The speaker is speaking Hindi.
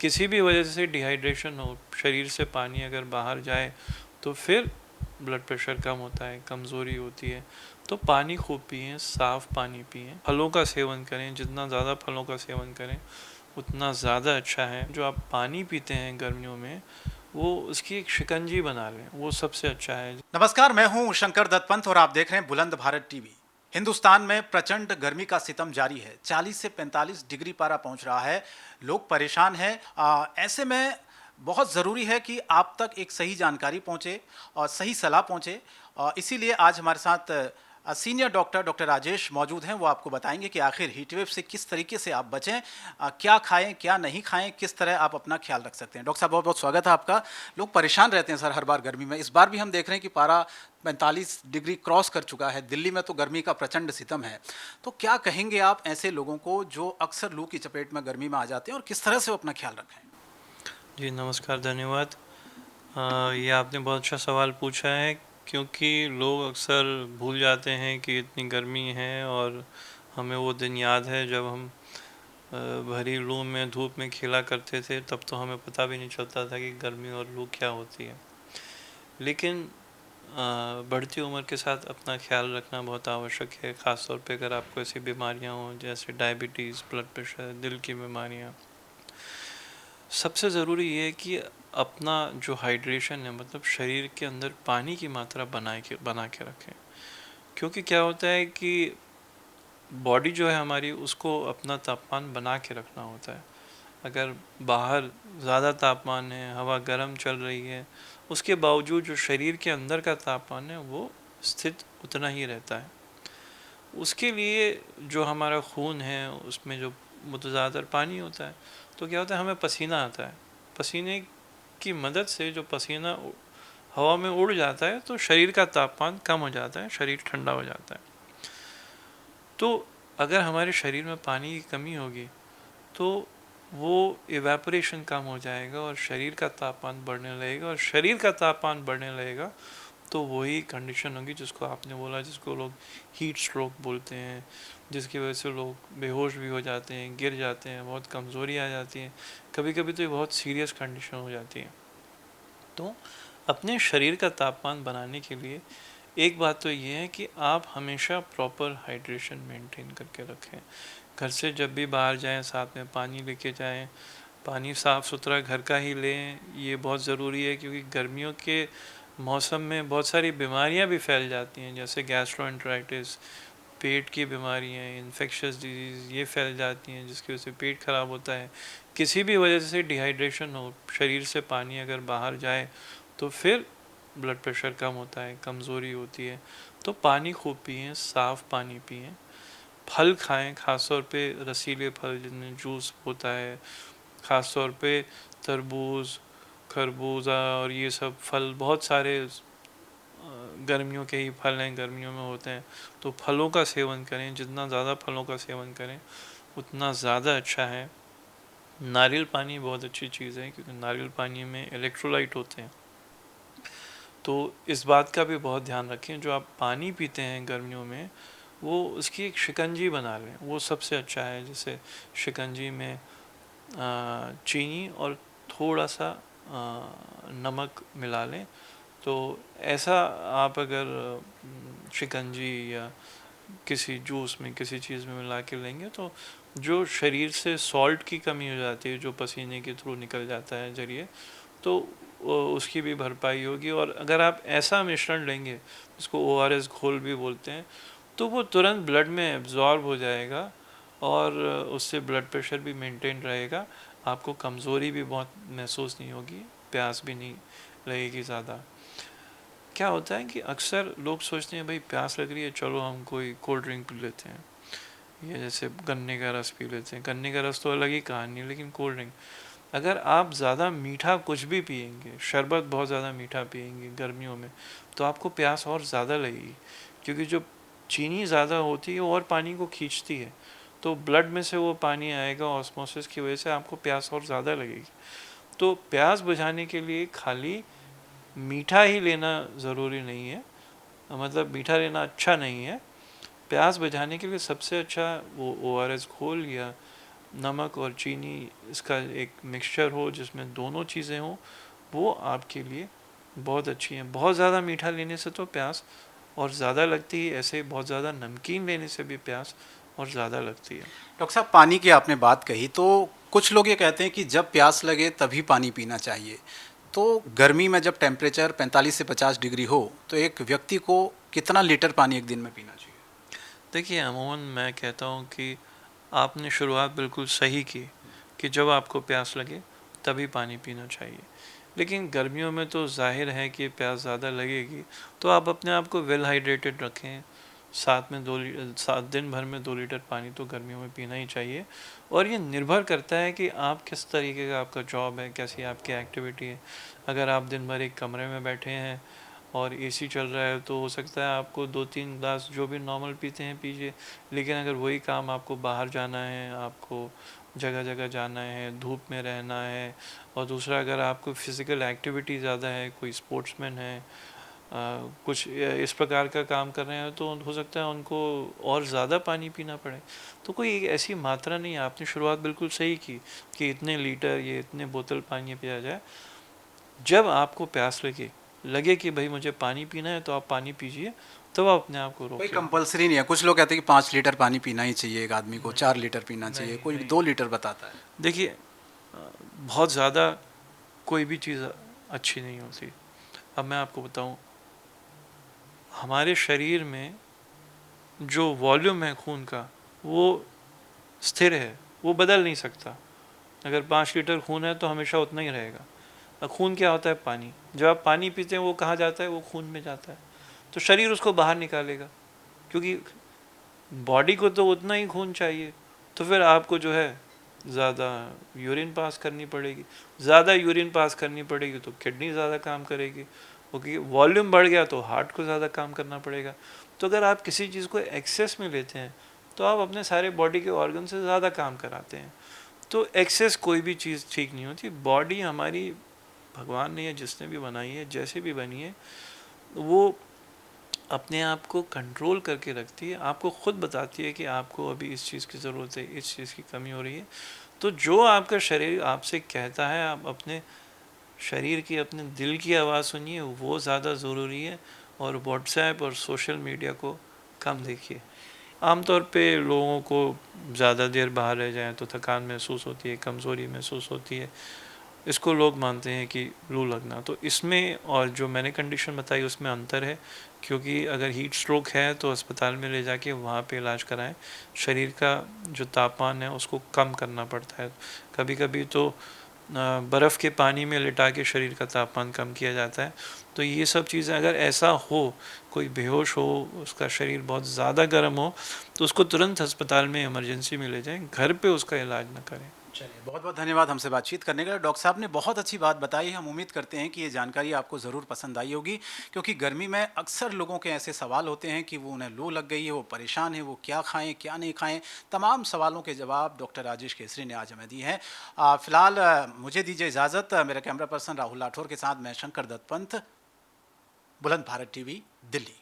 किसी भी वजह से डिहाइड्रेशन हो, शरीर से पानी अगर बाहर जाए तो फिर ब्लड प्रेशर कम होता है, कमज़ोरी होती है। तो पानी खूब पिएं, साफ़ पानी पिएं, फलों का सेवन करें, जितना ज़्यादा फलों का सेवन करें उतना ज़्यादा अच्छा है। जो आप पानी पीते हैं गर्मियों में, वो उसकी एक शिकंजी बना लें, वो सबसे अच्छा है। नमस्कार, मैं हूं शंकर दत्त पंत और आप देख रहे हैं बुलंद भारत टीवी। हिंदुस्तान में प्रचंड गर्मी का सितम जारी है। 40 से 45 डिग्री पारा पहुंच रहा है। लोग परेशान हैं। ऐसे में बहुत ज़रूरी है कि आप तक एक सही जानकारी पहुंचे और सही सलाह पहुंचे। इसीलिए आज हमारे साथ सीनियर डॉक्टर राजेश मौजूद हैं। वो आपको बताएंगे कि आखिर हीटवेव से किस तरीके से आप बचें, क्या खाएं क्या नहीं खाएं, किस तरह आप अपना ख्याल रख सकते हैं। डॉक्टर साहब, बहुत बहुत स्वागत है आपका। लोग परेशान रहते हैं सर हर बार गर्मी में। इस बार भी हम देख रहे हैं कि पारा 45 डिग्री क्रॉस कर चुका है। दिल्ली में तो गर्मी का प्रचंड सितम है। तो क्या कहेंगे आप ऐसे लोगों को जो अक्सर लू की चपेट में गर्मी में आ जाते हैं, और किस तरह से वो अपना ख्याल रखें? जी नमस्कार, धन्यवाद। ये आपने बहुत अच्छा सवाल पूछा है, क्योंकि लोग अक्सर भूल जाते हैं कि इतनी गर्मी है। और हमें वो दिन याद है जब हम भरी लू में धूप में खेला करते थे, तब तो हमें पता भी नहीं चलता था कि गर्मी और लू क्या होती है। लेकिन बढ़ती उम्र के साथ अपना ख्याल रखना बहुत आवश्यक है, ख़ास तौर पे अगर आपको ऐसी बीमारियां हों जैसे डायबिटीज़, ब्लड प्रेशर, दिल की बीमारियां। सबसे ज़रूरी ये है कि अपना जो हाइड्रेशन है, मतलब शरीर के अंदर पानी की मात्रा बना के रखें। क्योंकि क्या होता है कि बॉडी जो है हमारी, उसको अपना तापमान बना के रखना होता है। अगर बाहर ज़्यादा तापमान है, हवा गर्म चल रही है, उसके बावजूद जो शरीर के अंदर का तापमान है वो स्थित उतना ही रहता है। उसके लिए जो हमारा खून है उसमें जो वो तो ज़्यादातर पानी होता है। तो क्या होता है, हमें पसीना आता है। पसीने की मदद से जो पसीना हवा में उड़ जाता है तो शरीर का तापमान कम हो जाता है, शरीर ठंडा हो जाता है। तो अगर हमारे शरीर में पानी की कमी होगी तो वो इवेपोरेशन कम हो जाएगा और शरीर का तापमान बढ़ने लगेगा, और शरीर का तापमान बढ़ने लगेगा तो वही कंडीशन होगी जिसको आपने बोला, जिसको लोग हीट स्ट्रोक बोलते हैं, जिसकी वजह से लोग बेहोश भी हो जाते हैं, गिर जाते हैं, बहुत कमज़ोरी आ जाती है। कभी कभी तो ये बहुत सीरियस कंडीशन हो जाती है। तो अपने शरीर का तापमान बनाने के लिए एक बात तो ये है कि आप हमेशा प्रॉपर हाइड्रेशन मेंटेन करके रखें। घर से जब भी बाहर जाएं साथ में पानी लेके जाएं, पानी साफ़ सुथरा घर का ही लें। ये बहुत ज़रूरी है, क्योंकि गर्मियों के मौसम में बहुत सारी बीमारियां भी फैल जाती हैं, जैसे गैस्ट्रोएंटेराइटिस, पेट की बीमारियां, इन्फेक्शियस डिजीज़, ये फैल जाती हैं जिसकी वजह से पेट खराब होता है। किसी भी वजह से डिहाइड्रेशन हो, शरीर से पानी अगर बाहर जाए तो फिर ब्लड प्रेशर कम होता है, कमज़ोरी होती है। तो पानी खूब पिएं, साफ़ पानी पिएं, फल खाएं, ख़ासतौर पे रसीले फल जिनमें जूस होता है, ख़ासतौर पे तरबूज, खरबूजा और ये सब फल, बहुत सारे गर्मियों के ही फल हैं, गर्मियों में होते हैं। तो फलों का सेवन करें, जितना ज़्यादा फलों का सेवन करें उतना ज़्यादा अच्छा है। नारियल पानी बहुत अच्छी चीज़ है, क्योंकि नारियल पानी में इलेक्ट्रोलाइट होते हैं। तो इस बात का भी बहुत ध्यान रखें, जो आप पानी पीते हैं गर्मियों में वो उसकी एक शिकंजी बना लें, वो सबसे अच्छा है। जैसे शिकंजी में चीनी और थोड़ा सा नमक मिला लें। तो ऐसा आप अगर शिकंजी या किसी जूस में, किसी चीज़ में मिला के लेंगे तो जो शरीर से सॉल्ट की कमी हो जाती है, जो पसीने के थ्रू निकल जाता है जरिए, तो उसकी भी भरपाई होगी। और अगर आप ऐसा मिश्रण लेंगे जिसको ORS घोल भी बोलते हैं, तो वो तुरंत ब्लड में एब्जॉर्ब हो जाएगा और उससे ब्लड प्रेशर भी मेंटेन रहेगा। आपको कमज़ोरी भी बहुत महसूस नहीं होगी, प्यास भी नहीं लगेगी ज़्यादा। क्या होता है कि अक्सर लोग सोचते हैं भाई प्यास लग रही है, चलो हम कोई कोल्ड ड्रिंक पी लेते हैं, ये जैसे गन्ने का रस पी लेते हैं। गन्ने का रस तो अलग ही कहानी है, लेकिन कोल्ड ड्रिंक, अगर आप ज़्यादा मीठा कुछ भी पियेंगे, शरबत बहुत ज़्यादा मीठा पियेंगे गर्मियों में, तो आपको प्यास और ज़्यादा लगेगी, क्योंकि जो चीनी ज़्यादा होती है और पानी को खींचती है, तो ब्लड में से वो पानी आएगा, ऑस्मोसिस की वजह से आपको प्यास और ज़्यादा लगेगी। तो प्यास बुझाने के लिए खाली मीठा ही लेना ज़रूरी नहीं है, मतलब मीठा लेना अच्छा नहीं है। प्यास बुझाने के लिए सबसे अच्छा वो ORS घोल या नमक और चीनी इसका एक मिक्सचर हो जिसमें दोनों चीज़ें हों, वो आपके लिए बहुत अच्छी हैं। बहुत ज़्यादा मीठा लेने से तो प्यास और ज़्यादा लगती है, ऐसे बहुत ज़्यादा नमकीन लेने से भी प्यास और ज़्यादा लगती है। डॉक्टर साहब, पानी की आपने बात कही, तो कुछ लोग ये कहते हैं कि जब प्यास लगे तभी पानी पीना चाहिए। तो गर्मी में जब टेम्परेचर 45 से 50 डिग्री हो तो एक व्यक्ति को कितना लीटर पानी एक दिन में पीना चाहिए? देखिए, अमूमन मैं कहता हूँ कि आपने शुरुआत बिल्कुल सही की कि जब आपको प्यास लगे तभी पानी पीना चाहिए। लेकिन गर्मियों में तो ज़ाहिर है कि प्यास ज़्यादा लगेगी, तो आप अपने आप को वेल हाइड्रेटेड रखें। सात दिन भर में 2 लीटर पानी तो गर्मियों में पीना ही चाहिए। और ये निर्भर करता है कि आप किस तरीके का आपका जॉब है, कैसी आपकी एक्टिविटी है। अगर आप दिन भर एक कमरे में बैठे हैं और एसी चल रहा है तो हो सकता है आपको 2-3 ग्लास जो भी नॉर्मल पीते हैं पीजिए। लेकिन अगर वही काम आपको बाहर जाना है, आपको जगह जगह जाना है, धूप में रहना है, और दूसरा अगर आपको फिज़िकल एक्टिविटी ज़्यादा है, कोई स्पोर्ट्समैन है, कुछ इस प्रकार का काम कर रहे हैं, तो हो सकता है उनको और ज़्यादा पानी पीना पड़े। तो कोई एक ऐसी मात्रा नहीं है। आपने शुरुआत बिल्कुल सही की कि इतने लीटर, ये इतने बोतल पानी पिया जाए। जब आपको प्यास लगे कि भाई मुझे पानी पीना है, तो आप पानी पीजिए, तब आप अपने आप को कोई रोकिए। कंपलसरी नहीं है। कुछ लोग कहते हैं कि 5 लीटर पानी पीना ही चाहिए एक आदमी को, नहीं, 4 लीटर पीना चाहिए, नहीं, कोई नहीं। 2 लीटर बताता है। देखिए, बहुत ज़्यादा कोई भी चीज़ अच्छी नहीं होती। अब मैं आपको बताऊं, हमारे शरीर में जो वॉल्यूम है खून का, वो स्थिर है, वो बदल नहीं सकता। अगर 5 लीटर खून है तो हमेशा उतना ही रहेगा। और खून क्या होता है? पानी। जब आप पानी पीते हैं वो कहाँ जाता है? वो खून में जाता है। तो शरीर उसको बाहर निकालेगा, क्योंकि बॉडी को तो उतना ही खून चाहिए। तो फिर आपको जो है ज़्यादा यूरिन पास करनी पड़ेगी। ज़्यादा यूरिन पास करनी पड़ेगी तो किडनी ज़्यादा काम करेगी, क्योंकि वॉल्यूम बढ़ गया तो हार्ट को ज़्यादा काम करना पड़ेगा। तो अगर आप किसी चीज़ को एक्सेस में लेते हैं तो आप अपने सारे बॉडी के ऑर्गन से ज़्यादा काम कराते हैं। तो एक्सेस कोई भी चीज़ ठीक नहीं होती। बॉडी हमारी, भगवान ने या जिसने भी बनाई है, जैसे भी बनी है, वो अपने आप को कंट्रोल करके रखती है। आपको खुद बताती है कि आपको अभी इस चीज़ की ज़रूरत है, इस चीज़ की कमी हो रही है। तो जो आपका शरीर आपसे कहता है, आप अपने शरीर की, अपने दिल की आवाज़ सुनिए, वो ज़्यादा ज़रूरी है। और व्हाट्सएप और सोशल मीडिया को कम देखिए। आमतौर पे लोगों को ज़्यादा देर बाहर रह जाएं तो थकान महसूस होती है, कमज़ोरी महसूस होती है। इसको लोग मानते हैं कि लू लगना। तो इसमें और जो मैंने कंडीशन बताई उसमें अंतर है, क्योंकि अगर हीट स्ट्रोक है तो अस्पताल में ले जाके वहाँ पे इलाज कराएं। शरीर का जो तापमान है उसको कम करना पड़ता है। कभी कभी तो बर्फ़ के पानी में लिटा के शरीर का तापमान कम किया जाता है। तो ये सब चीज़ें, अगर ऐसा हो, कोई बेहोश हो, उसका शरीर बहुत ज़्यादा गर्म हो, तो उसको तुरंत अस्पताल में इमरजेंसी में ले जाएं, घर पे उसका इलाज ना करें। चलिए, बहुत बहुत धन्यवाद हमसे बातचीत करने के लिए। डॉक्टर साहब ने बहुत अच्छी बात बताई। हम उम्मीद करते हैं कि ये जानकारी आपको ज़रूर पसंद आई होगी, क्योंकि गर्मी में अक्सर लोगों के ऐसे सवाल होते हैं कि वो उन्हें लू लग गई है, वो परेशान है, वो क्या खाएं क्या नहीं खाएं। तमाम सवालों के जवाब डॉक्टर राजेश केसरी ने आज हमें दिए हैं। फिलहाल मुझे दीजिए इजाज़त। मेरा कैमरा पर्सन राहुल राठौर के साथ मैं शंकर दत्त पंत, बुलंद भारत टीवी, दिल्ली।